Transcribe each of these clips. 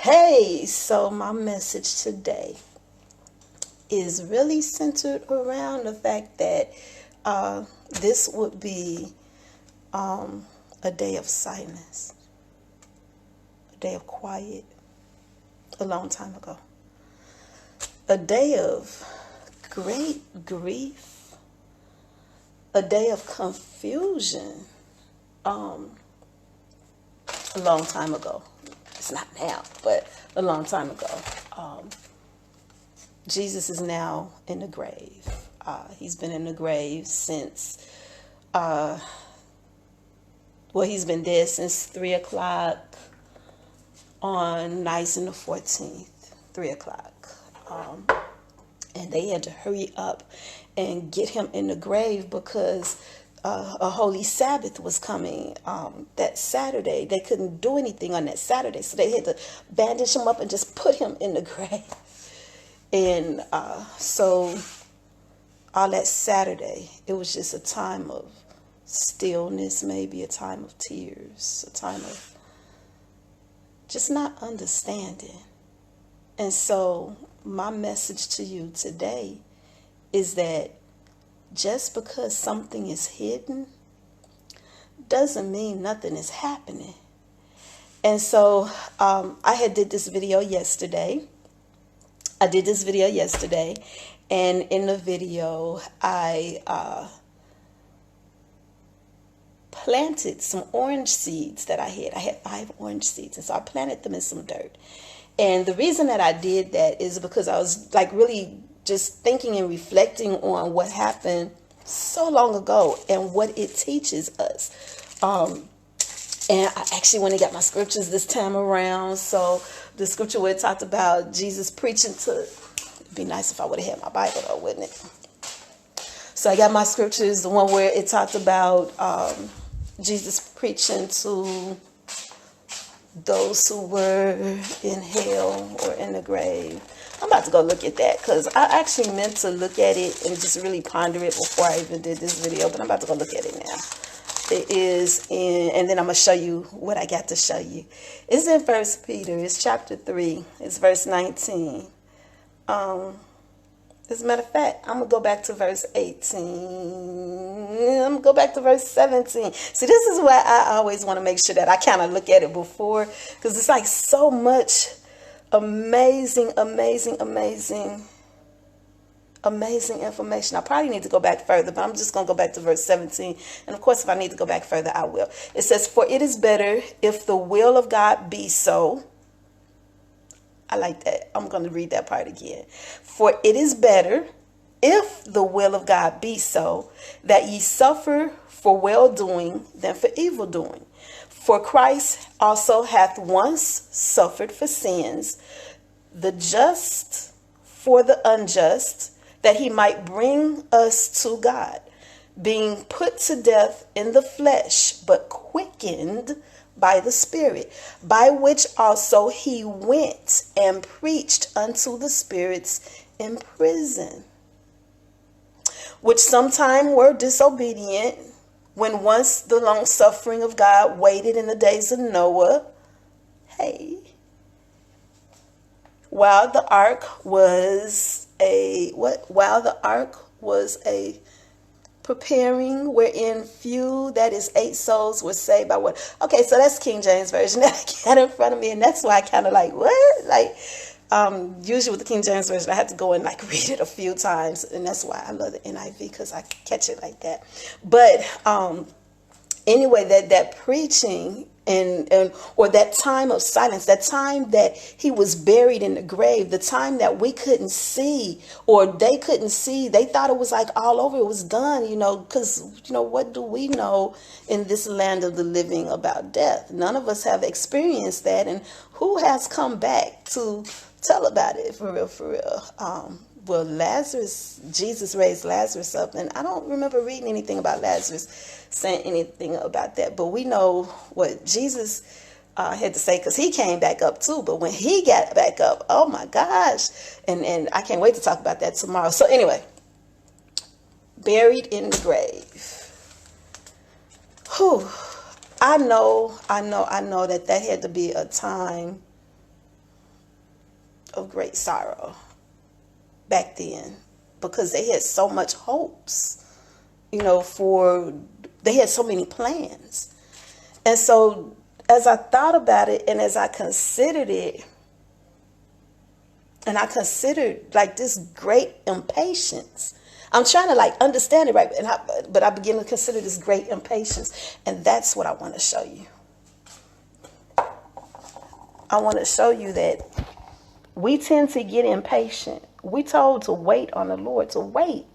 Hey, so my message today is really centered around the fact that this would be a day of silence, a day of quiet, a long time ago, a day of great grief, a day of confusion, a long time ago. It's not now, but a long time ago. Jesus is now in the grave. He's been in the grave since, he's been dead since 3 o'clock on Nisan the 14th, 3 o'clock. And they had to hurry up and get him in the grave because a holy Sabbath was coming that Saturday. They couldn't do anything on that Saturday, so they had to bandage him up and just put him in the grave. And so all that Saturday, it was just a time of stillness, maybe a time of tears, a time of just not understanding. And so my message to you today is that just because something is hidden doesn't mean nothing is happening. And so I did this video yesterday. And in the video, I planted some orange seeds that I had. I had 5 orange seeds, and so I planted them in some dirt. And the reason that I did that is because I was like really just thinking and reflecting on what happened so long ago and what it teaches us. And I actually went and got my scriptures this time around. So the scripture where it talked about Jesus preaching to, it'd be nice if I would have had my Bible though, wouldn't it? So I got my scriptures, the one where it talked about Jesus preaching to those who were in hell or in the grave. I'm about to go look at that because I actually meant to look at it and just really ponder it before I even did this video, but I'm about to go look at it now. It is in, and then I'm going to show you what I got to show you. It's in 1 Peter. It's chapter 3. It's verse 19. As a matter of fact, I'm going to go back to verse 18. I'm going to go back to verse 17. See, this is why I always want to make sure that I kind of look at it before, because it's like so much amazing information. I probably need to go back further, but I'm just going to go back to verse 17. And of course, if I need to go back further, I will. It says, "For it is better if the will of God be so." I like that. I'm going to read that part again. "For it is better if the will of God be so, that ye suffer for well-doing than for evil-doing. For Christ also hath once suffered for sins, the just for the unjust, that he might bring us to God, being put to death in the flesh, but quickened by the Spirit, by which also he went and preached unto the spirits in prison, which sometime were disobedient, when once the long suffering of God waited in the days of Noah." Hey. While the ark was a preparing, wherein few, that is 8 souls, were saved by what? Okay, so that's King James Version that I got in front of me, and that's why I kind of like, what? Like, usually with the King James Version, I have to go and like read it a few times, and that's why I love the NIV, because I catch it like that. But anyway, that preaching or that time of silence, that time that he was buried in the grave, the time that we couldn't see, or they couldn't see, they thought it was like all over, it was done, because what do we know in this land of the living about death? None of us have experienced that, and who has come back to tell about it for real? Well, Jesus raised Lazarus up, and I don't remember reading anything about Lazarus saying anything about that, but we know what Jesus had to say, because he came back up too. But when he got back up, oh my gosh, and I can't wait to talk about that tomorrow. So anyway, buried in the grave. I know that had to be a time of great sorrow back then, because they had so much hopes, they had so many plans. And so as I thought about it and as I considered it, and I considered like this great impatience, I'm trying to like understand it, right? But I begin to consider this great impatience. And that's what I want to show you. I want to show you that we tend to get impatient. We told to wait on the Lord, to wait.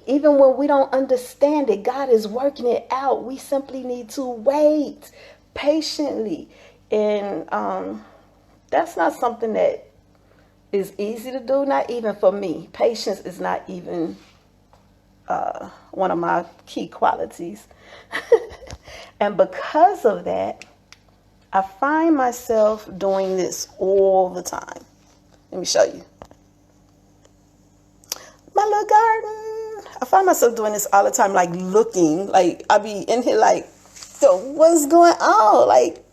Even when we don't understand it, God is working it out. We simply need to wait patiently. And that's not something that is easy to do, not even for me. Patience is not even one of my key qualities. And because of that, I find myself doing this all the time. Let me show you. My little garden. I find myself doing this all the time, like looking, like I be in here like, so what's going on? Like,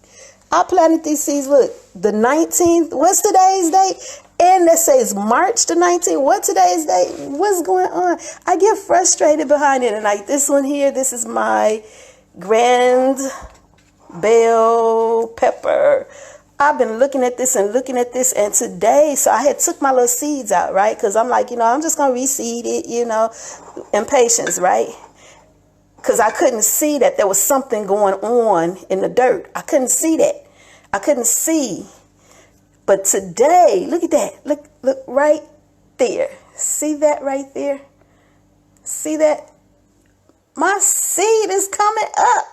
I planted these seeds, look, the 19th, what's today's date? And that says March the 19th. What today's date? What's going on? I get frustrated behind it. And like this one here, this is my grand bell pepper. I've been looking at this and looking at this. And today, so I had took my little seeds out, right? Because I'm like, I'm just going to reseed it, impatience, right? Because I couldn't see that there was something going on in the dirt. I couldn't see that. I couldn't see. But today, look at that. Look right there. See that right there? See that? My seed is coming up.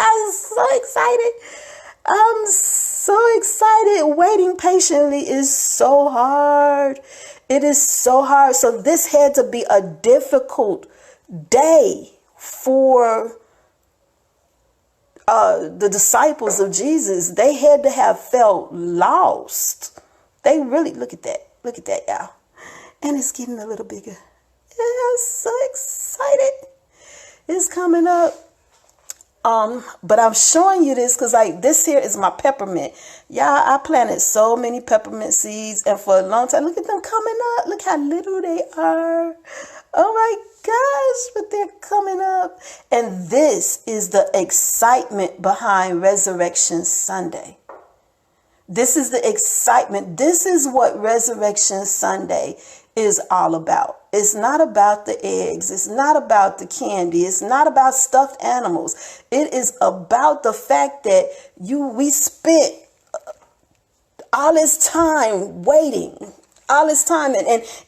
I'm so excited. I'm so excited. Waiting patiently is so hard. It is so hard. So this had to be a difficult day for the disciples of Jesus. They had to have felt lost. They really, look at that, y'all. And it's getting a little bigger. Yeah, I'm so excited. It's coming up. But I'm showing you this because like this here is my peppermint. Y'all, I planted so many peppermint seeds, and for a long time, look at them coming up. Look how little they are. Oh my gosh, but they're coming up. And this is the excitement behind Resurrection Sunday. This is the excitement. This is what Resurrection Sunday is all about. It's not about the eggs. It's not about the candy. It's not about stuffed animals. It is about the fact that we spent all this time waiting, all this time,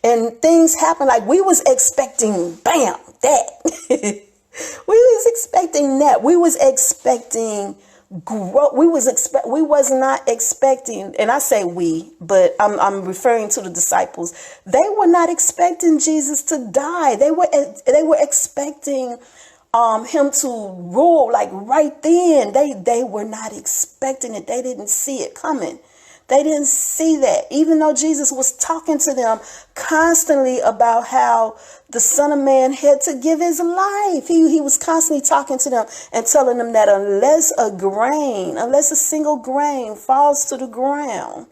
and things happen like we was expecting, bam, that. We was expecting that. We was expecting growth. We was not expecting, and I say we, but I'm referring to the disciples. They were not expecting Jesus to die. They were expecting him to rule like right then. They were not expecting it. They didn't see it coming. They didn't see that, even though Jesus was talking to them constantly about how the Son of Man had to give his life. He was constantly talking to them and telling them that unless a single grain falls to the ground,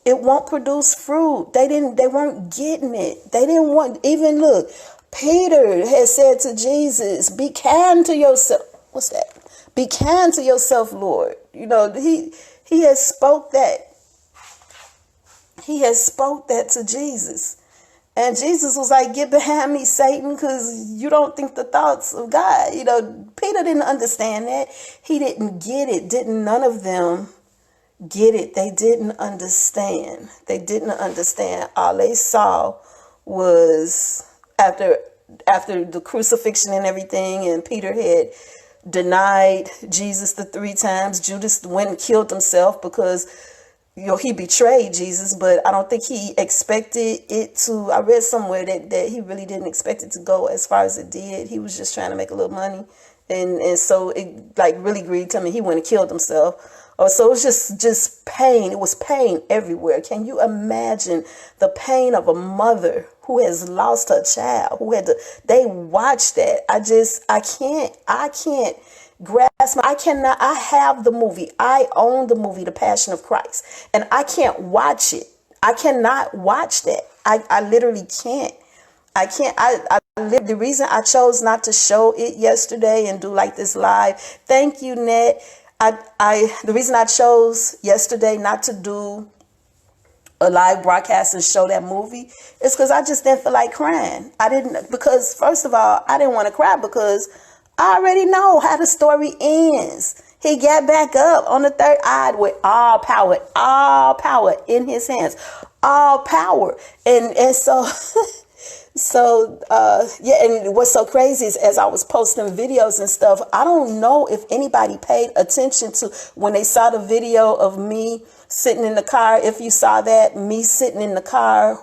it won't produce fruit. They weren't getting it. They didn't want, even look, Peter had said to Jesus, be kind to yourself. What's that? Be kind to yourself, Lord. He has spoke that. He has spoke that to Jesus. And Jesus was like, get behind me, Satan, because you don't think the thoughts of God. Peter didn't understand that. He didn't get it. None of them get it. They didn't understand. All they saw was after the crucifixion and everything, and Peter had denied Jesus the 3 times. Judas went and killed himself because he betrayed Jesus, but I don't think he expected it to. I read somewhere that he really didn't expect it to go as far as it did. He was just trying to make a little money, and so it like really grieved him, and he went and killed himself. So it was just pain. It was pain everywhere. Can you imagine the pain of a mother who has lost her child, they watched that. I can't grasp. I have the movie. I own the movie, The Passion of Christ. And I can't watch it. I cannot watch that. I literally can't. I can't. The reason I chose not to show it yesterday and do like this live. Thank you, Net. The reason I chose yesterday not to do a live broadcast and show that movie is because I just didn't feel like crying. Because first of all, I didn't want to cry because I already know how the story ends. He got back up on the third eye with all power in his hands, all power. And so, yeah. And what's so crazy is as I was posting videos and stuff, I don't know if anybody paid attention to when they saw the video of me sitting in the car. If you saw that, me sitting in the car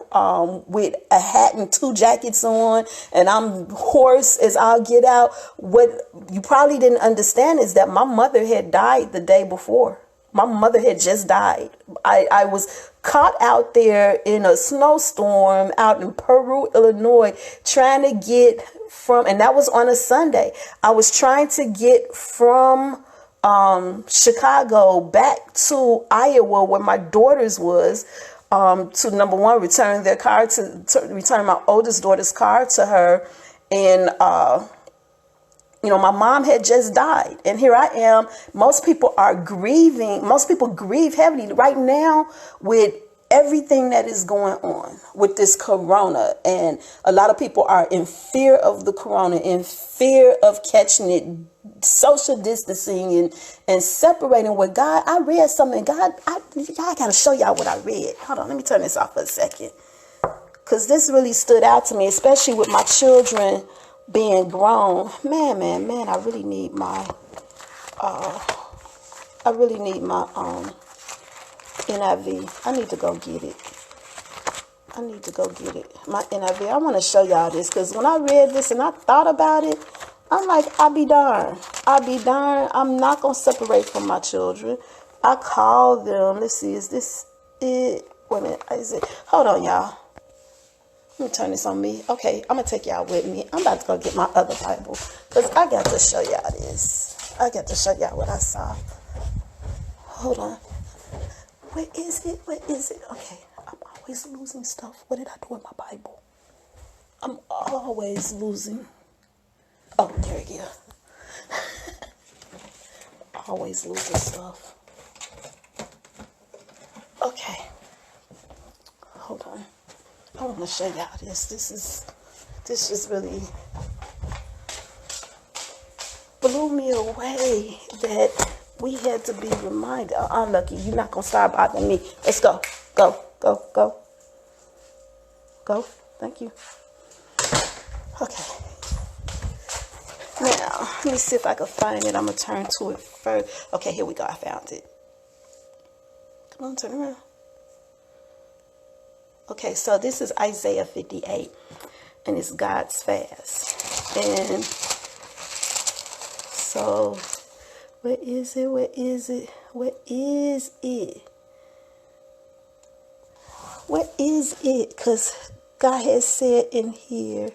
with a hat and 2 jackets on, and I'm hoarse as I'll get out. What you probably didn't understand is that my mother had died the day before. My mother had just died. I was caught out there in a snowstorm out in Peru, Illinois, trying to get from, and that was on a Sunday. I was trying to get from Chicago back to Iowa where my daughters was, to number one, return their car to return my oldest daughter's car to her. And my mom had just died, and here I am. Most people are grieving. Most people grieve heavily right now with everything that is going on with this corona. And a lot of people are in fear of the corona, in fear of catching it, social distancing and separating with God. I read something. I got to show y'all what I read. Hold on. Let me turn this off for a second. Because this really stood out to me, especially with my children being grown. Man, I really need my NIV. I need to go get it. My NIV. I want to show y'all this because when I read this and I thought about it, I'm like, I'll be darned. I'm not going to separate from my children. I called them. Let's see. Is this it? Wait a minute. Is it? Hold on, y'all. Let me turn this on me. Okay, I'm going to take y'all with me. I'm about to go get my other Bible because I got to show y'all this. I got to show y'all what I saw. Hold on. Where is it? Okay, I'm always losing stuff. What did I do with my Bible? I'm always losing. Oh, there it is. Always losing stuff. Okay. Hold on. I want to show y'all this. This just really blew me away that we had to be reminded. I'm lucky. You're not going to start bothering me. Let's go. Go. Thank you. Okay. Now, let me see if I can find it. I'm going to turn to it first. Okay, here we go. I found it. Come on, turn around. Okay, so this is Isaiah 58, and it's God's fast. And so, where is it? Because God has said in here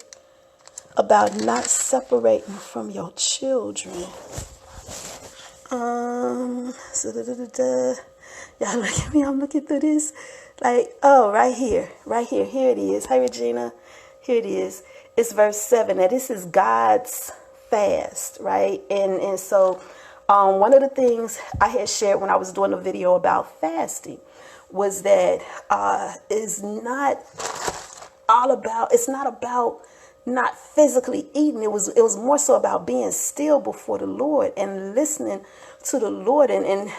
about not separating from your children. Y'all look at me, I'm looking through this. Like, oh, right here. Here it is. Hi, Regina. Here it is. It's verse 7. Now, this is God's fast, right? And so, one of the things I had shared when I was doing a video about fasting was that it's not about not physically eating. It was more so about being still before the Lord and listening to the Lord. And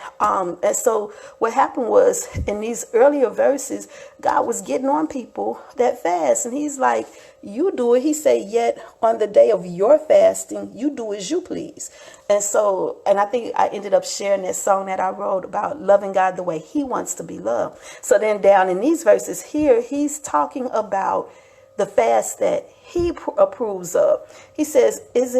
so what happened was in these earlier verses, God was getting on people that fast. And he's like, you do it. He said, yet on the day of your fasting, you do as you please. And so, and I think I ended up sharing that song that I wrote about loving God the way he wants to be loved. So then down in these verses here, he's talking about the fast that he approves of. He says, is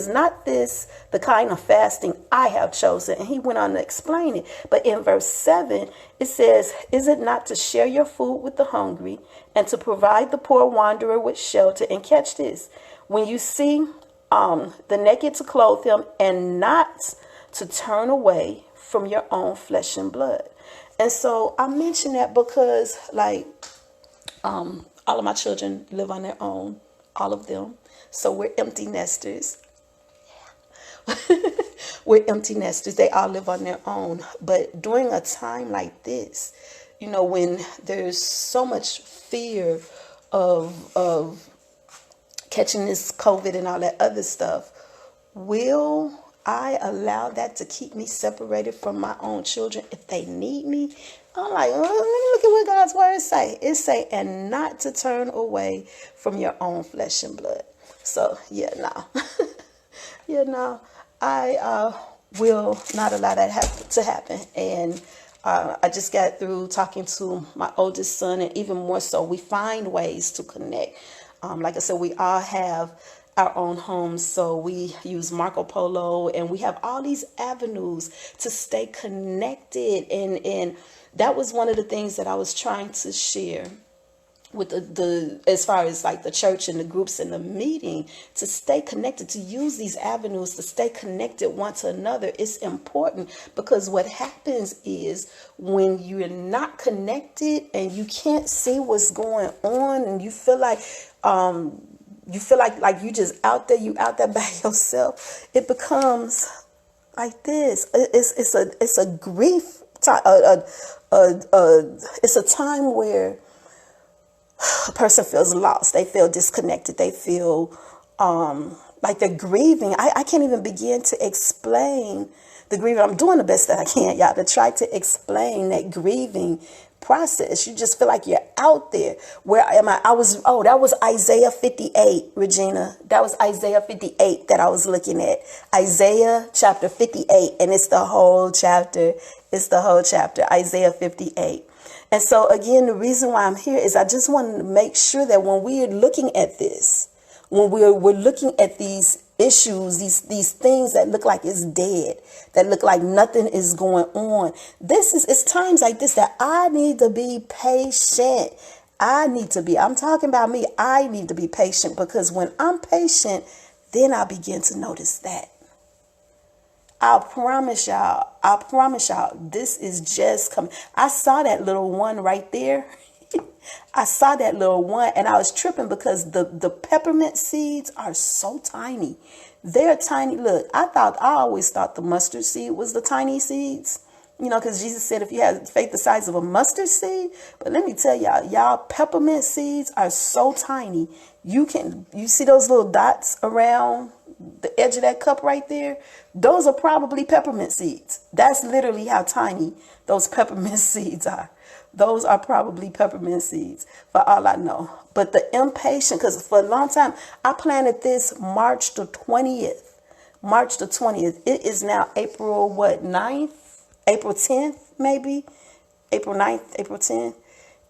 not this the kind of fasting I have chosen? And he went on to explain it. But in verse 7, it says, is it not to share your food with the hungry and to provide the poor wanderer with shelter? And catch this, when you see the naked to clothe him, and not to turn away from your own flesh and blood. And so I mention that because, like, all of my children live on their own, all of them. So we're empty nesters. We're empty nesters. They all live on their own. But during a time like this, you know, when there's so much fear of catching this COVID and all that other stuff, will I allow that to keep me separated from my own children if they need me? I'm like, oh, let me look at what God's word say. It say, and not to turn away from your own flesh and blood. So yeah, no. Yeah, no. I will not allow that to happen. And I just got through talking to my oldest son, and even more so, we find ways to connect. Like I said, we all have our own homes, so we use Marco Polo, and we have all these avenues to stay connected. And that was one of the things that I was trying to share with the as far as like the church and the groups and the meeting, to stay connected, to use these avenues to stay connected one to another. It's important, because what happens is when you're not connected and you can't see what's going on, and you feel like you just out there, by yourself, it becomes like this. It's a grief time. It's a time where a person feels lost. They feel disconnected. They feel like they're grieving. I can't even begin to explain the grieving. I'm doing the best that I can, y'all, to try to explain that grieving process. You just feel like you're out there. Where am I? That was Isaiah 58, Regina. That was Isaiah 58 that I was looking at. Isaiah chapter 58, and it's the whole chapter. It's the whole chapter, Isaiah 58. And so again, the reason why I'm here is I just want to make sure that when we're looking at this, when we're looking at these issues, these things that look like it's dead, that look like nothing is going on, it's times like this that I need to be patient. I'm talking about me. I need to be patient, because when I'm patient, then I begin to notice that. I promise y'all, this is just coming. I saw that little one right there. I saw that little one, and I was tripping because the peppermint seeds are so tiny. They're tiny. Look, I always thought the mustard seed was the tiny seeds, you know, because Jesus said if you have faith the size of a mustard seed. But let me tell y'all, peppermint seeds are so tiny. You see those little dots around the edge of that cup right there? Those are probably peppermint seeds. That's literally how tiny those peppermint seeds are. Those are probably peppermint seeds, for all I know. But the impatient, because for a long time, I planted this March the 20th. It is now April 9th? April 10th, maybe? April 9th, April 10th.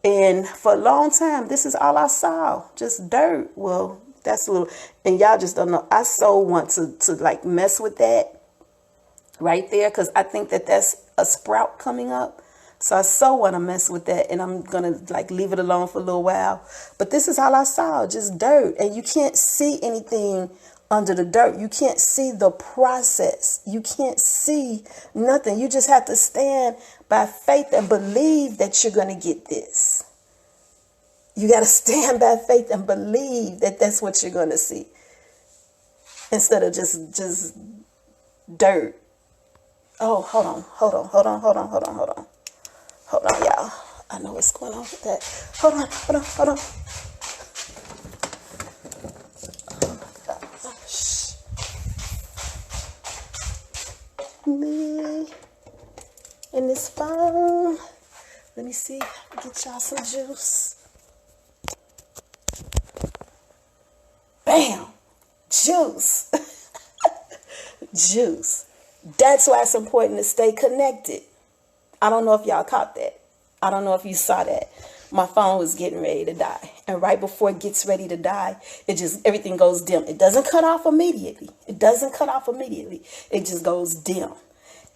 And for a long time, this is all I saw. Just dirt. Well, that's a little, and y'all just don't know. I so want to like mess with that right there, because I think that's a sprout coming up. So I so want to mess with that, and I'm going to like leave it alone for a little while. But this is all I saw, just dirt. And you can't see anything under the dirt. You can't see the process. You can't see nothing. You just have to stand by faith and believe that you're going to get this. You got to stand by faith and believe that that's what you're going to see, instead of just dirt. Oh, hold on. Hold on, y'all. I know what's going on with that. Hold on. Oh, my gosh. Me and this phone. Let me see. Get y'all some juice. Bam! Juice. Juice. That's why it's important to stay connected. I don't know if y'all caught that. I don't know if you saw that. My phone was getting ready to die. And right before it gets ready to die, everything goes dim. It doesn't cut off immediately. It just goes dim.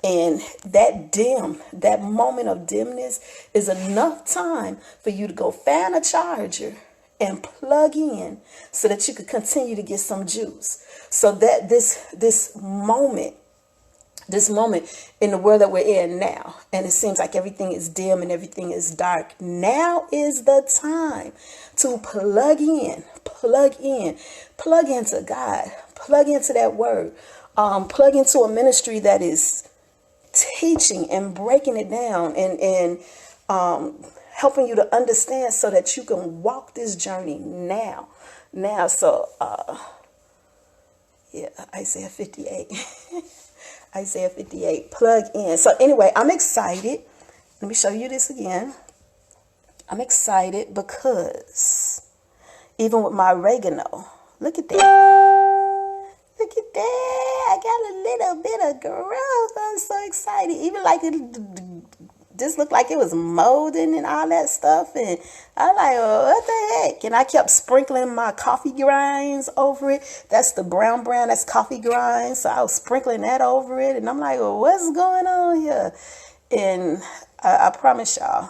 And that moment of dimness is enough time for you to go find a charger and plug in so that you could continue to get some juice. So that this moment in the world that we're in now, and it seems like everything is dim and everything is dark, now is the time to plug into God, plug into that word, plug into a ministry that is teaching and breaking it down and helping you to understand so that you can walk this journey now. So Isaiah 58. Isaiah 58, plug in. So anyway, I'm excited. Let me show you this again. I'm excited because even with my oregano, look at that. Look at that. I got a little bit of growth. I'm so excited. Even like it just looked like it was molding and all that stuff. And I'm like, oh, what the heck? And I kept sprinkling my coffee grinds over it. That's the brown, that's coffee grinds. So I was sprinkling that over it. And I'm like, well, what's going on here? And I promise y'all,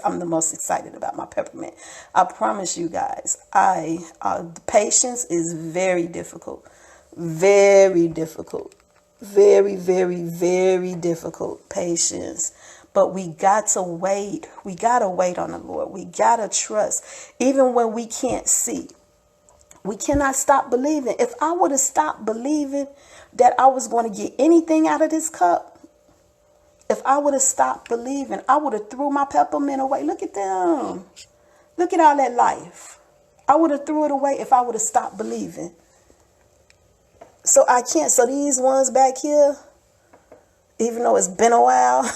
I'm the most excited about my peppermint. I promise you guys, the patience is very difficult. Very difficult. Very, very, very difficult patience. But we got to wait. We got to wait on the Lord. We got to trust. Even when we can't see. We cannot stop believing. If I would have stopped believing that I was going to get anything out of this cup, if I would have stopped believing, I would have threw my peppermint away. Look at them. Look at all that life. I would have threw it away if I would have stopped believing. So I can't. So these ones back here, even though it's been a while,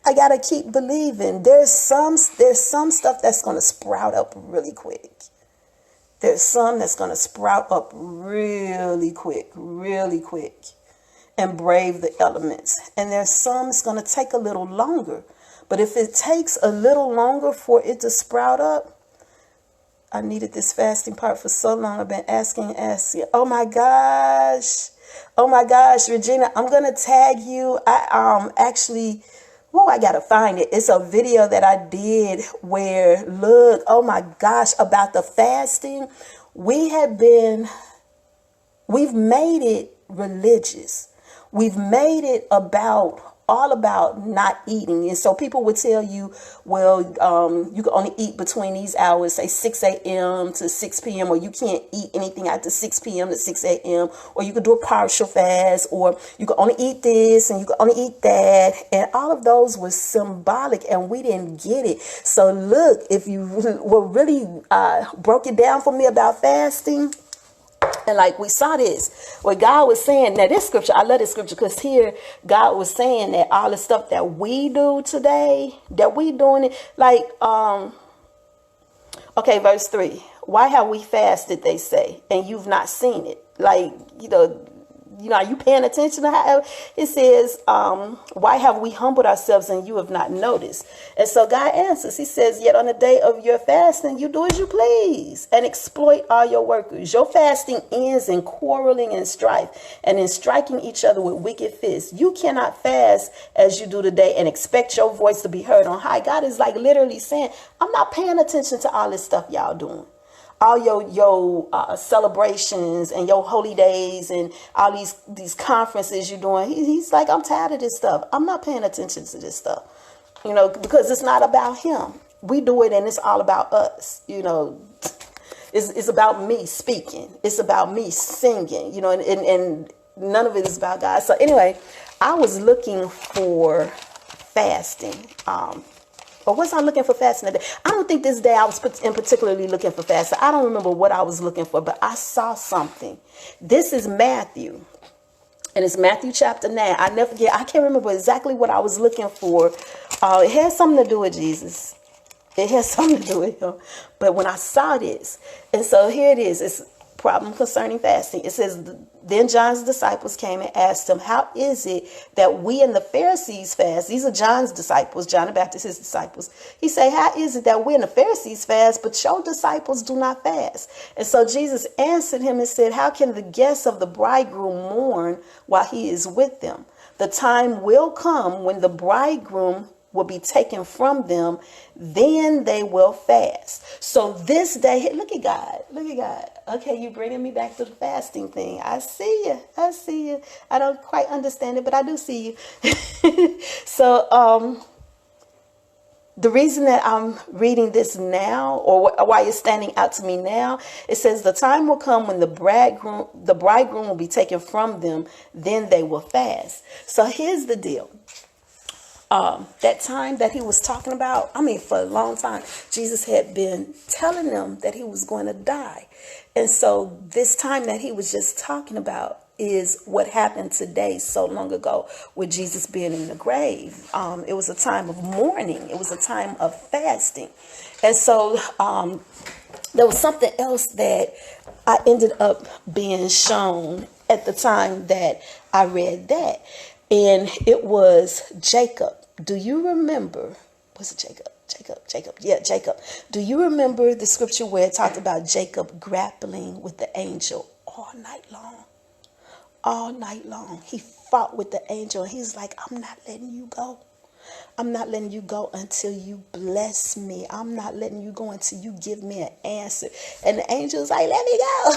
I got to keep believing. There's some stuff that's going to sprout up really quick. There's some that's going to sprout up really quick, and brave the elements. And there's some that's going to take a little longer. But if it takes a little longer for it to sprout up, I needed this fasting part for so long. I've been asking. Oh my gosh, Regina, I'm going to tag you. I got to find it. It's a video that I did where, look, oh my gosh, about the fasting. We've made it religious. We've made it all about not eating. And so people would tell you, well, you can only eat between these hours, say 6 a.m. to 6 p.m., or you can't eat anything after 6 p.m. to 6 a.m., or you could do a partial fast, or you can only eat this and you can only eat that. And all of those were symbolic, and we didn't get it. So look, if you were really broke it down for me about fasting, and like we saw this, where God was saying, now this scripture, I love this scripture because here God was saying that all the stuff that we do today, that we doing it, like, okay, verse 3, why have we fasted, they say, and you've not seen it? Like, are you paying attention to how it says, why have we humbled ourselves and you have not noticed? And so God answers, he says, yet on the day of your fasting, you do as you please and exploit all your workers. Your fasting ends in quarreling and strife and in striking each other with wicked fists. You cannot fast as you do today and expect your voice to be heard on high. God is like literally saying, I'm not paying attention to all this stuff y'all doing. All your celebrations and your holy days and all these conferences you're doing. He's like, I'm tired of this stuff. I'm not paying attention to this stuff, because it's not about him. We do it and it's all about us. It's about me speaking. It's about me singing, and none of it is about God. So anyway, I was looking for fasting. Or was I looking for fasting today? I don't think this day I was particularly looking for fasting. I don't remember what I was looking for, but I saw something. This is Matthew. And it's Matthew chapter 9. I never forget. I can't remember exactly what I was looking for. It had something to do with Jesus. It has something to do with him. But when I saw this, and so here it is. It's problem concerning fasting. It says, then John's disciples came and asked him, how is it that we and the Pharisees fast? These are John's disciples, John the Baptist, his disciples. He said, how is it that we and the Pharisees fast, but your disciples do not fast? And so Jesus answered him and said, how can the guests of the bridegroom mourn while he is with them? The time will come when the bridegroom will be taken from them, then they will fast. So this day, look at God. Look at God. Okay, you're bringing me back to the fasting thing. I see you. I see you. I don't quite understand it, but I do see you. So, the reason that I'm reading this now, or why it's standing out to me now, it says the time will come when the bridegroom will be taken from them, then they will fast. So here's the deal. That time that he was talking about, I mean, for a long time, Jesus had been telling them that he was going to die. And so this time that he was just talking about is what happened today, so long ago, with Jesus being in the grave. It was a time of mourning. It was a time of fasting. And so there was something else that I ended up being shown at the time that I read that. And it was Jacob. Do you remember? Was it Jacob? Jacob. Yeah, Jacob. Do you remember the scripture where it talked about Jacob grappling with the angel all night long? All night long. He fought with the angel. He's like, I'm not letting you go. I'm not letting you go until you bless me. I'm not letting you go until you give me an answer. And the angel's like, let me go.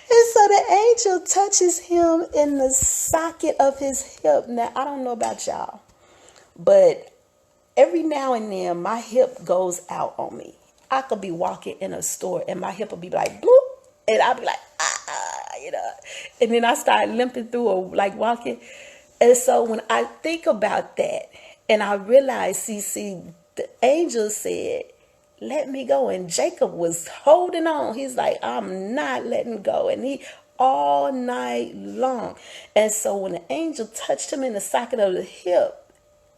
And so the angel touches him in the socket of his hip. Now, I don't know about y'all, but every now and then my hip goes out on me. I could be walking in a store and my hip will be like, bloop. And I'll be like, you know. And then I start limping through or like walking. And so when I think about that and I realize, see, the angel said, let me go. And Jacob was holding on. He's like, I'm not letting go. And he all night long. And so when the angel touched him in the socket of the hip,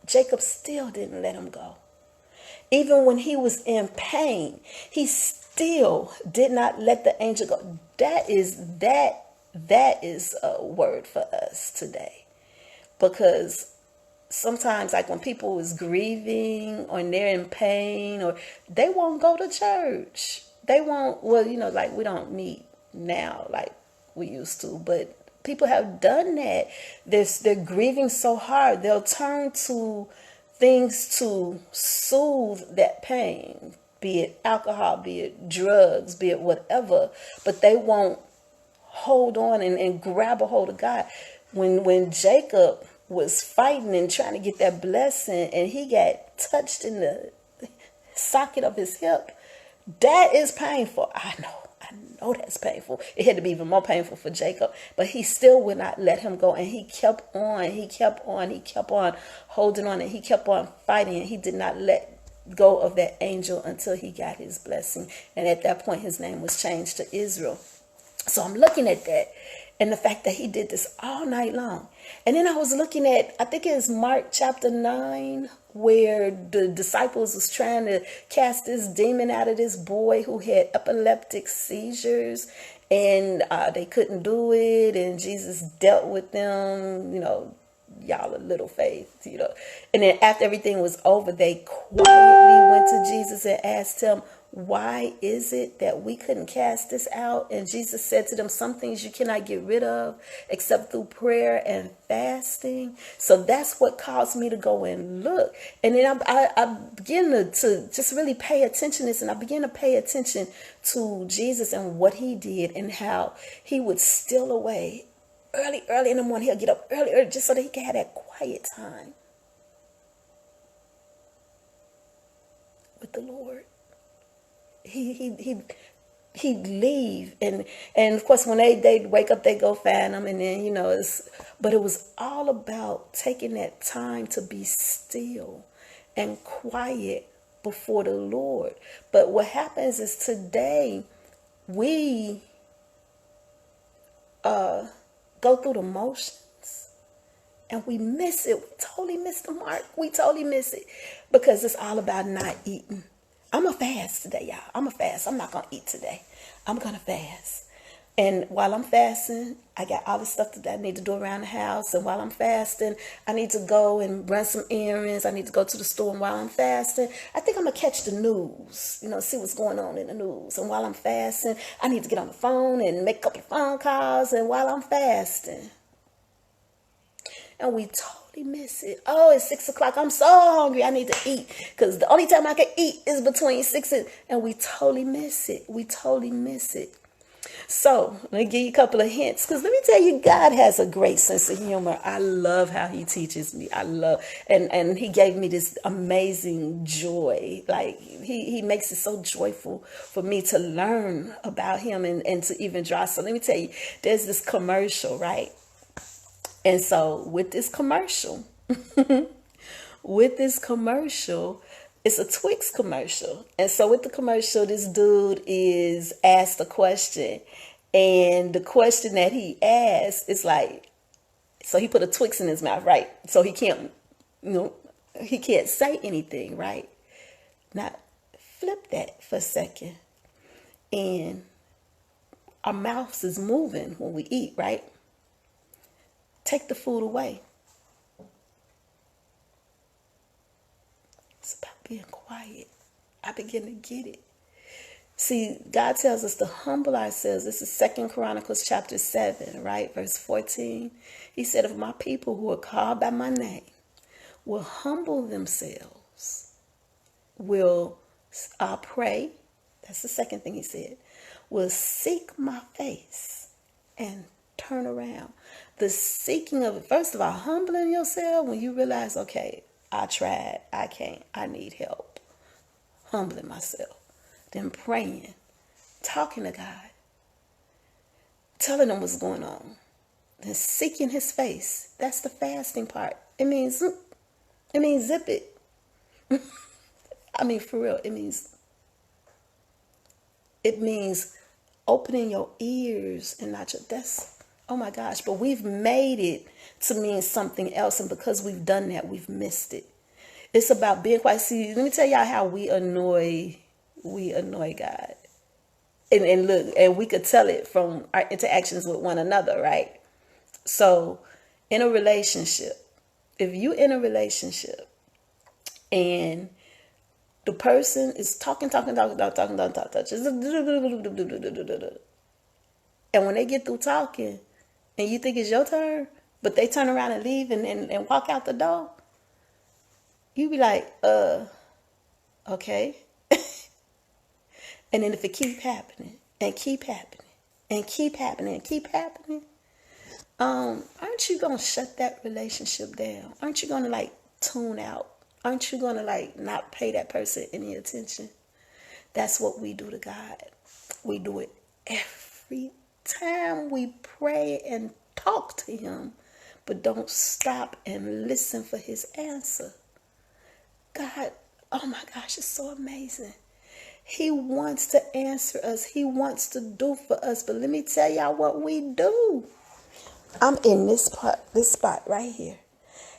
Jacob still didn't let him go. Even when he was in pain, he still did not let the angel go. That is a word for us today. Because sometimes, like when people is grieving or they're in pain, or they won't go to church. They won't, well, you know, like we don't meet now like we used to, but people have done that. They're grieving so hard. They'll turn to things to soothe that pain, be it alcohol, be it drugs, be it whatever, but they won't hold on and grab a hold of God. When Jacob was fighting and trying to get that blessing and he got touched in the socket of his hip, that is painful. I know that's painful. It had to be even more painful for Jacob, but he still would not let him go. And he kept on holding on, and he kept on fighting, and he did not let go of that angel until he got his blessing. And at that point, his name was changed to Israel. So I'm looking at that and the fact that he did this all night long. And then I was looking at, I think it's Mark chapter 9, where the disciples was trying to cast this demon out of this boy who had epileptic seizures, and they couldn't do it. And Jesus dealt with them, you know, y'all a little faith, you know. And then after everything was over, they quietly went to Jesus and asked him, why is it that we couldn't cast this out? And Jesus said to them, some things you cannot get rid of except through prayer and fasting. So that's what caused me to go and look. And then I began to just really pay attention to this. And I began to pay attention to Jesus and what he did and how he would steal away early in the morning. He'll get up early, just so that he can have that quiet time with the Lord. He'd leave, and of course when they wake up, they go find him, and then, you know, but it was all about taking that time to be still and quiet before the Lord. But what happens is today we go through the motions and we miss it. We totally miss the mark. We totally miss it because it's all about not eating. I'm going to fast today, y'all. I'm going to fast. I'm not going to eat today. I'm going to fast. And while I'm fasting, I got all the stuff that I need to do around the house. And while I'm fasting, I need to go and run some errands. I need to go to the store. And while I'm fasting, I think I'm going to catch the news, you know, see what's going on in the news. And while I'm fasting, I need to get on the phone and make a couple of phone calls. And while I'm fasting, and we totally totally miss it. Oh, it's 6 o'clock. I'm so hungry. I need to eat. Because the only time I can eat is between 6 and we totally miss it. We totally miss it. So let me give you a couple of hints, because let me tell you, God has a great sense of humor. I love how he teaches me. I love, and he gave me this amazing joy. Like he makes it so joyful for me to learn about him and to even draw. So let me tell you, there's this commercial, right? And so with this commercial, it's a Twix commercial. And so with the commercial, this dude is asked a question. And the question that he asked is like, so he put a Twix in his mouth, right? So he can't, he can't say anything, right? Now, flip that for a second. And our mouths is moving when we eat, right? Take the food away. It's about being quiet. I begin to get it. See, God tells us to humble ourselves. This is 2 Chronicles chapter 7, right? Verse 14. He said, if my people who are called by my name will humble themselves, will pray. That's the second thing he said. Will seek my face and turn around. The seeking of it, first of all, humbling yourself when you realize, okay, I tried, I can't, I need help. Humbling myself. Then praying, talking to God, telling him what's going on. Then seeking his face. That's the fasting part. It means zip it. I mean, for real, it means opening your ears and not your, oh my gosh, but we've made it to mean something else. And because we've done that, we've missed it. It's about being quiet. See, let me tell y'all how we annoy God. And look, and we could tell it from our interactions with one another, right? So in a relationship, if you in a relationship and the person is talking, and when they get through talking and you think it's your turn, but they turn around and leave and walk out the door, you be like, okay. And then if it keep happening and keep happening and keep happening and keep happening, aren't you going to shut that relationship down? Aren't you going to like tune out? Aren't you going to like not pay that person any attention? That's what we do to God. We do it every time we pray and talk to him, but don't stop and listen for his answer. God, oh my gosh, it's so amazing. He wants to answer us. He wants to do for us. But let me tell y'all what we do. I'm in this spot right here.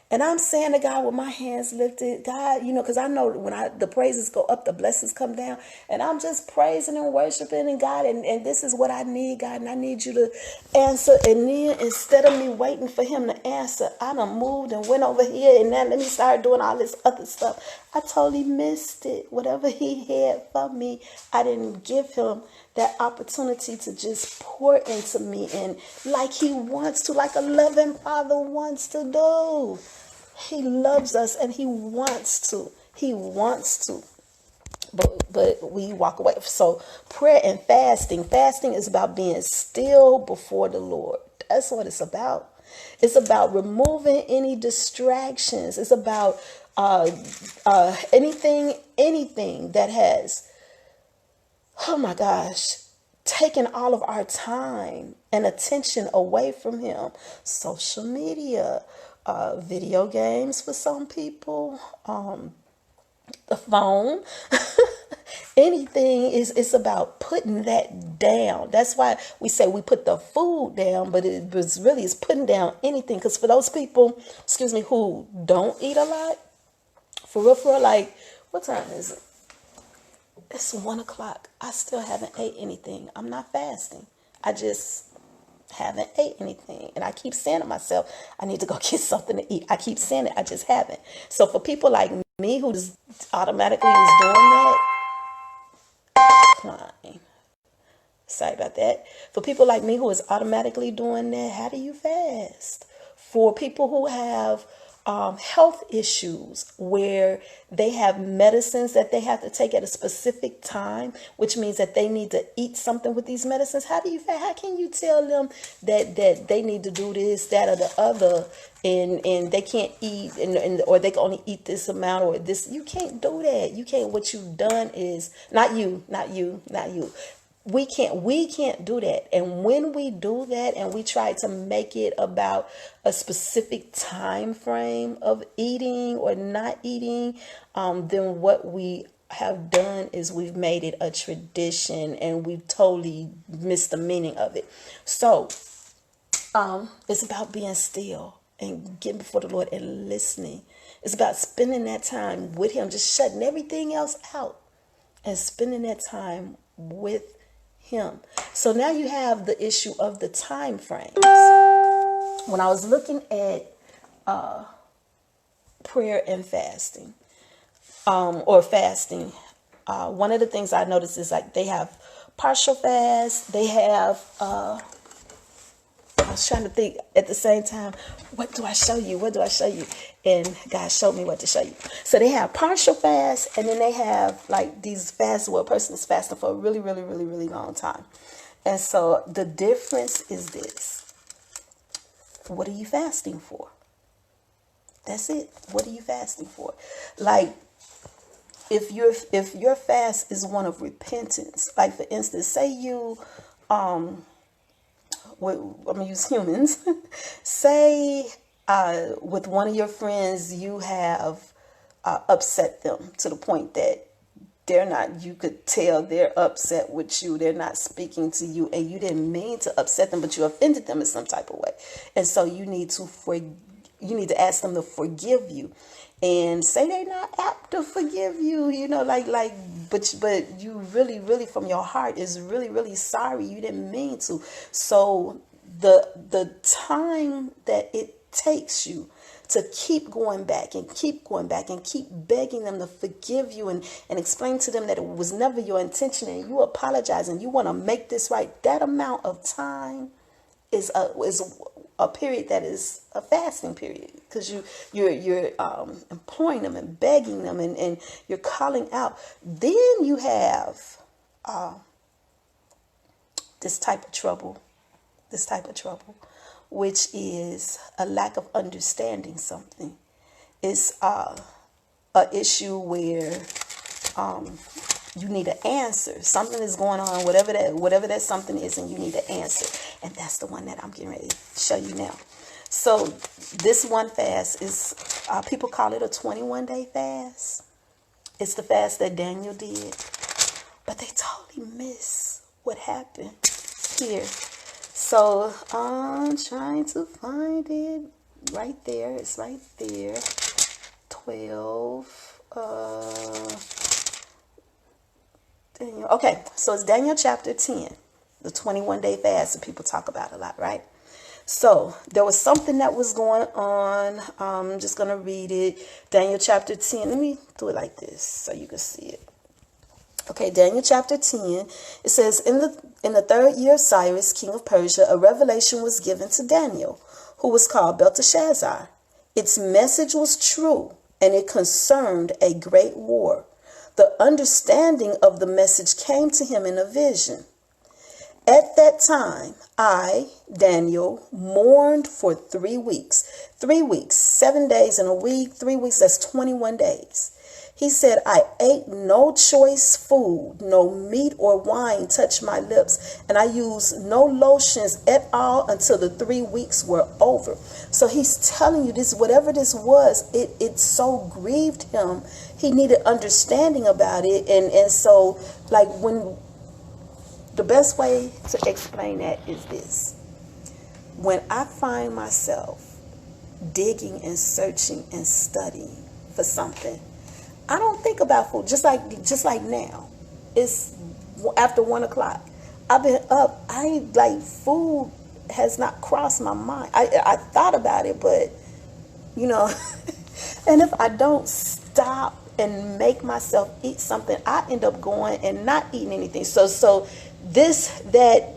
And I'm saying to God with my hands lifted, God, because I know when the praises go up, the blessings come down. And I'm just praising and worshiping and God. And this is what I need, God. And I need you to answer. And then instead of me waiting for him to answer, I done moved and went over here. And now let me start doing all this other stuff. I totally missed it. Whatever he had for me, I didn't give him that opportunity to just pour into me. And like he wants to, like a loving father wants to do. He loves us and he wants to. He wants to. But we walk away. So prayer and fasting. Fasting is about being still before the Lord. That's what it's about. It's about removing any distractions. It's about anything that has, oh my gosh, taken all of our time and attention away from him. Social media, video games for some people, the phone, anything it's about putting that down. That's why we say we put the food down, but it's putting down anything. Because for those people, who don't eat a lot, for real, like, what time is it? It's 1 o'clock. I still haven't ate anything. I'm not fasting. I just haven't ate anything. And I keep saying to myself, I need to go get something to eat. I keep saying it. I just haven't. So for people like me who just automatically is doing that, decline. Sorry about that. For people like me who is automatically doing that, how do you fast? For people who have health issues where they have medicines that they have to take at a specific time, which means that they need to eat something with these medicines. How can you tell them that they need to do this, that, or the other, and they can't eat, or they can only eat this amount or this? You can't do that. You can't. What you've done is not you. We can't do that. And when we do that and we try to make it about a specific time frame of eating or not eating, then what we have done is we've made it a tradition and we've totally missed the meaning of it. So it's about being still and getting before the Lord and listening. It's about spending that time with him, just shutting everything else out and spending that time with him. So now you have the issue of the time frames. When I was looking at prayer and fasting, or fasting, one of the things I noticed is like they have partial fast. They have I was trying to think at the same time, what do I show you? And God showed me what to show you. So they have partial fast, and then they have like these fasts where a person is fasting for a really, really, really, really long time. And so the difference is this. What are you fasting for? That's it. What are you fasting for? Like, if your fast is one of repentance, like for instance, say you I'm gonna use humans. Say with one of your friends, you have upset them to the point that you could tell they're upset with you. They're not speaking to you, and you didn't mean to upset them, but you offended them in some type of way. And so you need to ask them to forgive you. And say they're not apt to forgive you, but you really, really from your heart is really, really sorry. You didn't mean to. So the time that it takes you to keep going back and keep begging them to forgive you and explain to them that it was never your intention and you apologize and you want to make this right, that amount of time is a period that is a fasting period, because you're imploring them and begging them and you're calling out. Then you have this type of trouble, which is a lack of understanding something. It's a issue where you need an answer. Something is going on, whatever that something is, and you need an answer. And that's the one that I'm getting ready to show you now. So this one fast is, people call it a 21-day fast. It's the fast that Daniel did. But they totally miss what happened here. So I'm trying to find it right there. It's right there. 12. Daniel. Okay, so it's Daniel chapter 10, the 21-day fast that people talk about a lot, right? So there was something that was going on. I'm just going to read it. Daniel chapter 10. Let me do it like this so you can see it. Okay, Daniel chapter 10. It says, in the third year of Cyrus, king of Persia, a revelation was given to Daniel, who was called Belteshazzar. Its message was true, and it concerned a great war. The understanding of the message came to him in a vision. At that time, I, Daniel, mourned for 3 weeks. 3 weeks, 7 days in a week, 3 weeks, that's 21 days. He said, I ate no choice food, no meat or wine touched my lips, and I used no lotions at all until the 3 weeks were over. So he's telling you this, whatever this was, it so grieved him. He needed understanding about it. And so, like, the best way to explain that is this. When I find myself digging and searching and studying for something, I don't think about food. Just like now, it's after 1 o'clock. I've been up. Food has not crossed my mind. I thought about it, but and if I don't stop and make myself eat something, I end up going and not eating anything. So this that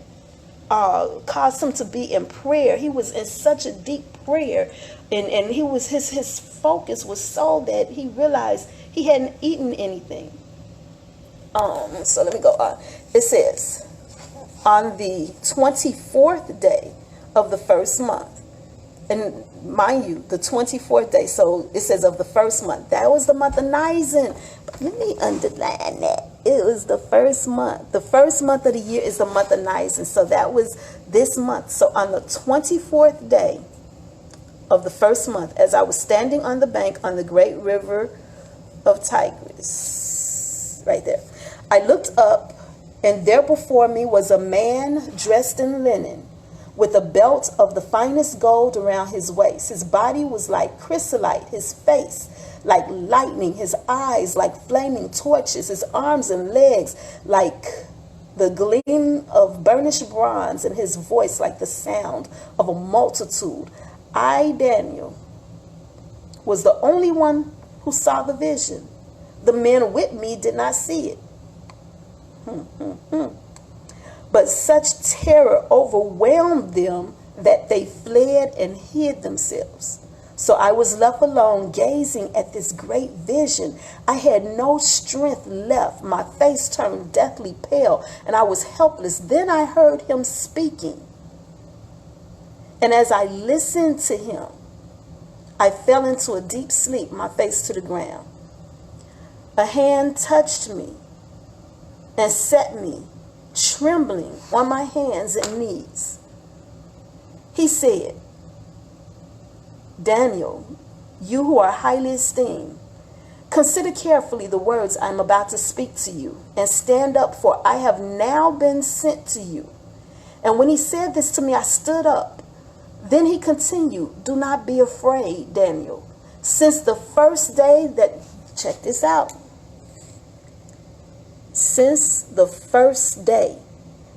caused him to be in prayer. He was in such a deep prayer, and he was his focus was so that he realized he hadn't eaten anything. So let me go on. It says, on the 24th day of the first month, and mind you, the 24th day, so it says of the first month, that was the month of Nisan. But let me underline that. It was the first month. The first month of the year is the month of Nisan. So that was this month. So on the 24th day of the first month, as I was standing on the bank on the great river of Tigris, right there, I looked up, and there before me was a man dressed in linen, with a belt of the finest gold around his waist. His body was like chrysolite, his face like lightning, his eyes like flaming torches, his arms and legs like the gleam of burnished bronze, and his voice like the sound of a multitude. I, Daniel, was the only one who saw the vision. The men with me did not see it. But such terror overwhelmed them that they fled and hid themselves. So I was left alone, gazing at this great vision. I had no strength left. My face turned deathly pale, and I was helpless. Then I heard him speaking. And as I listened to him, I fell into a deep sleep, my face to the ground. A hand touched me and set me trembling on my hands and knees. He said, Daniel, you who are highly esteemed, consider carefully the words I am about to speak to you, and stand up, for I have now been sent to you. And when he said this to me, I stood up. Then he continued, do not be afraid, Daniel. Since the first day that, check this out, since the first day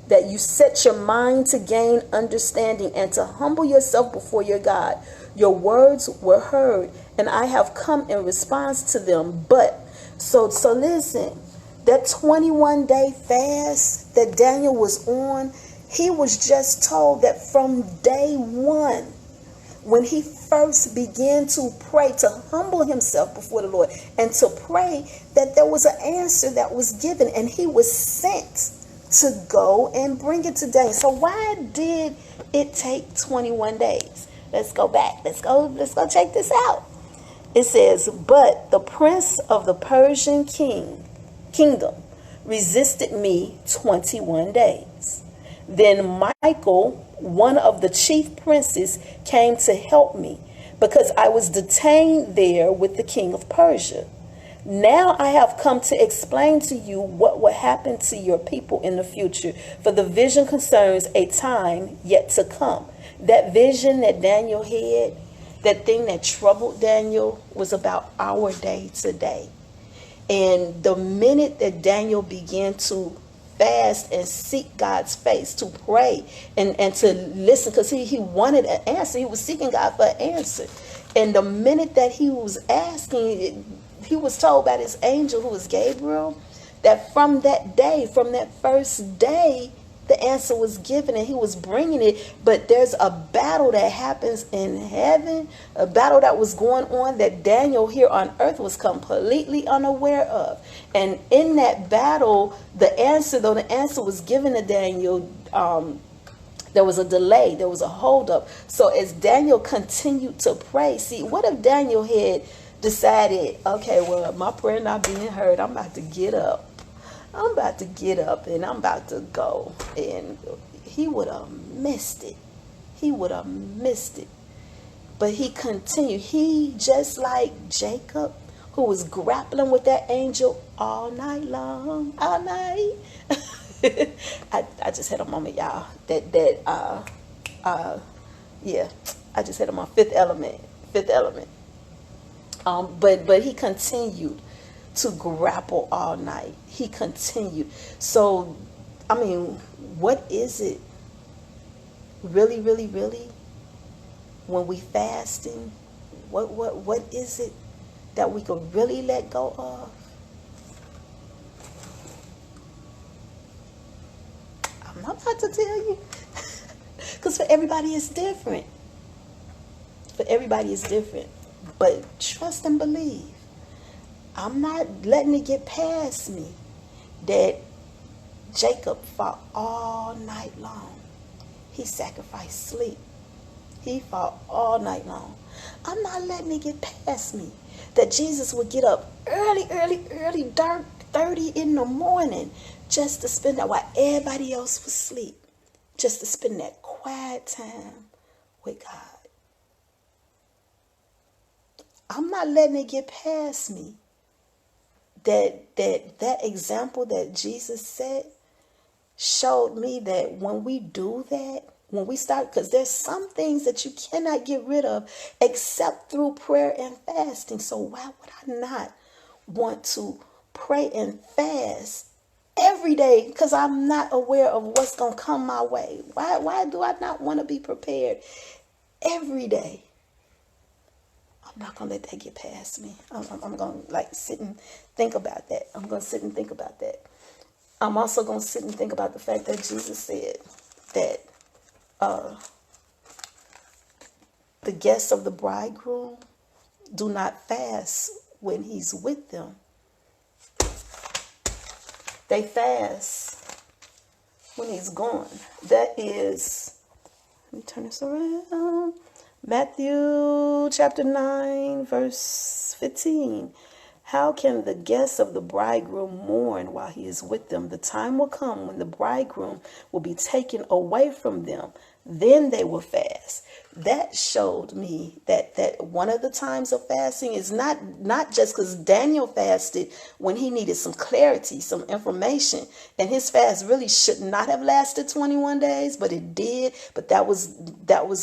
that you set your mind to gain understanding and to humble yourself before your God, your words were heard, and I have come in response to them. But, so listen, that 21-day fast that Daniel was on, he was just told that from day one, when he first began to pray, to humble himself before the Lord and to pray, that there was an answer that was given, and he was sent to go and bring it to Daniel. So why did it take 21 days? Let's go back. Let's go check this out. It says, but the prince of the Persian kingdom resisted me 21 days. Then Michael, one of the chief princes, came to help me because I was detained there with the king of Persia. Now I have come to explain to you what will happen to your people in the future, for the vision concerns a time yet to come. That vision that Daniel had, that thing that troubled Daniel, was about our day today. And the minute that Daniel began to fast and seek God's face, to pray and to listen, because he wanted an answer. He was seeking God for an answer. And the minute that he was asking, he was told by this angel, who was Gabriel, that from that day, from that first day, the answer was given and he was bringing it. But there's a battle that happens in heaven, a battle that was going on that Daniel here on earth was completely unaware of. And in that battle, the answer was given to Daniel, there was a delay, there was a holdup. So as Daniel continued to pray, see, what if Daniel had decided, okay, well, my prayer not being heard, I'm about to get up. I'm about to get up and I'm about to go. And he would have missed it. He would have missed it. But he continued. He, just like Jacob, who was grappling with that angel all night long, all night. I just had a moment, y'all, yeah, I just had him on fifth element. But he continued to grapple all night. He continued. So, I mean, what is it really, really, really, when we fasting? What is it that we can really let go of? I'm not about to tell you. Because for everybody it's different. For everybody it's different. But trust and believe. I'm not letting it get past me that Jacob fought all night long. He sacrificed sleep. He fought all night long. I'm not letting it get past me that Jesus would get up early, dark, 30 in the morning just to spend that while everybody else was asleep. Just to spend that quiet time with God. I'm not letting it get past me that example that Jesus set showed me that when we do that, when we start, because there's some things that you cannot get rid of except through prayer and fasting. So why would I not want to pray and fast every day? Because I'm not aware of what's going to come my way. Why do I not want to be prepared every day? I'm not going to let that get past me. I'm going to sit and think about that. I'm going to sit and think about that. I'm also going to sit and think about the fact that Jesus said that the guests of the bridegroom do not fast when he's with them. They fast when he's gone. That is, let me turn this around. Matthew chapter 9, verse 15. How can the guests of the bridegroom mourn while he is with them? The time will come when the bridegroom will be taken away from them. Then they will fast. That showed me that one of the times of fasting is not just because Daniel fasted when he needed some clarity, some information. And his fast really should not have lasted 21 days, but it did. But that was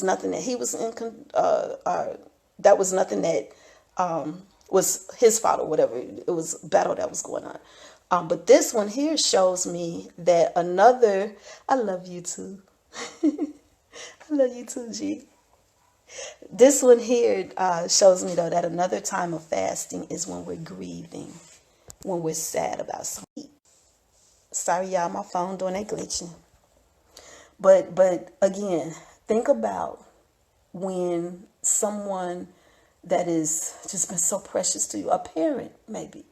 nothing that he was in. That was nothing that was his fault or whatever. It was battle that was going on. But this one here shows me that another. I love you too. I love you too, G. This one here shows me, though, that another time of fasting is when we're grieving, when we're sad about something. Sorry, y'all, my phone doing that glitching. But again, think about when someone that is just been so precious to you, a parent maybe,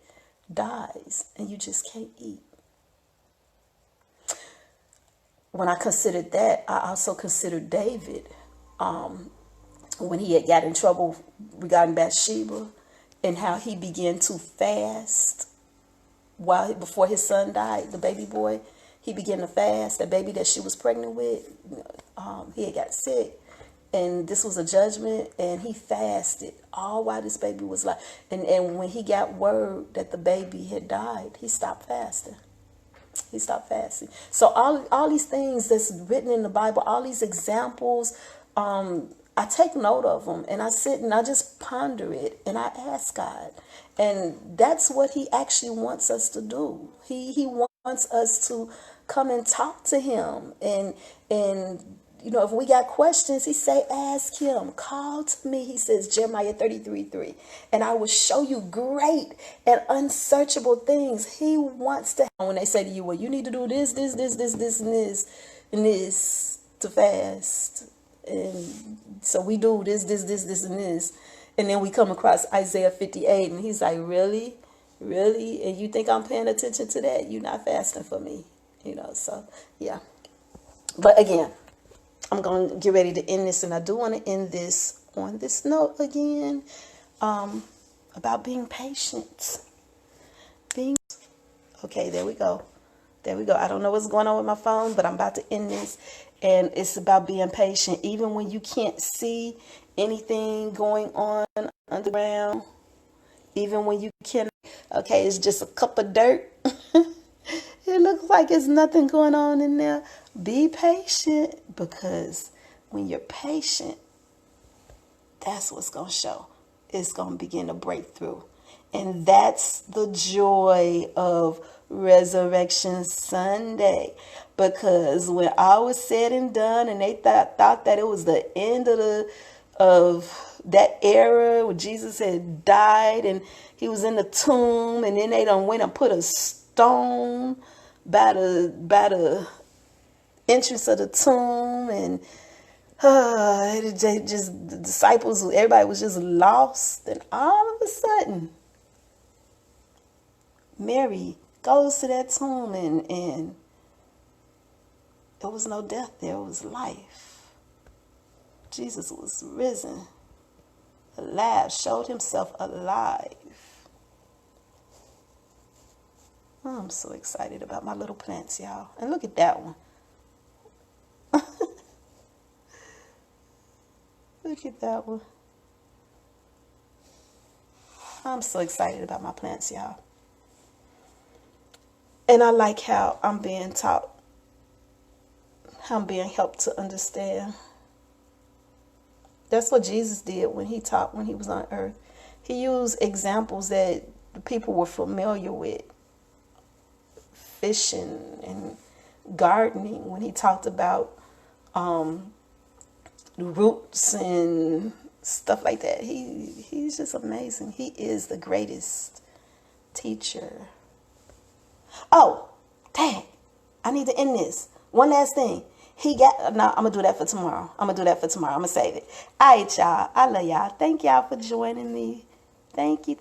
dies and you just can't eat. When I considered that, I also considered David when he had got in trouble regarding Bathsheba and how he began to fast before his son died, the baby boy. He began to fast. The baby that she was pregnant with, he had got sick. And this was a judgment, and he fasted all while this baby was alive. And when he got word that the baby had died, he stopped fasting. He stopped fasting. So all these things that's written in the Bible, all these examples, I take note of them and I sit and I just ponder it and I ask God. And that's what he actually wants us to do. He wants us to come and talk to him. And if we got questions, he say, ask him, call to me. He says, Jeremiah 33:3, and I will show you great and unsearchable things. He wants to, when they say to you, well, you need to do this, and this to fast. And so we do this, and this. And then we come across Isaiah 58, and he's like, really? Really? And you think I'm paying attention to that? You're not fasting for me. So, yeah. But again, I'm going to get ready to end this, and I do want to end this on this note again about being patient. Okay, there we go. I don't know what's going on with my phone, but I'm about to end this, and it's about being patient. Even when you can't see anything going on underground, even when you can, okay, it's just a cup of dirt. It looks like there's nothing going on in there. Be patient, because when you're patient, that's what's going to show. It's going to begin to break through. And that's the joy of Resurrection Sunday. Because when all was said and done and they thought that it was the end of that era where Jesus had died and he was in the tomb, and then they done went and put a stone by the entrance of the tomb, and just the disciples, everybody was just lost. And all of a sudden, Mary goes to that tomb, and there was no death, there was life. Jesus was risen, alive, showed himself alive. I'm so excited about my little plants, y'all. And look at that one. Look at that one. I'm so excited about my plants, y'all. And I like how I'm being taught, how I'm being helped to understand. That's what Jesus did when he taught, when he was on earth. He used examples that the people were familiar with. Fishing and gardening, when he talked about roots and stuff like that. He's just amazing. He is the greatest teacher. Oh, dang. I need to end this. One last thing. I'm going to do that for tomorrow. I'm going to save it. All right, y'all. I love y'all. Thank y'all for joining me. Thank you.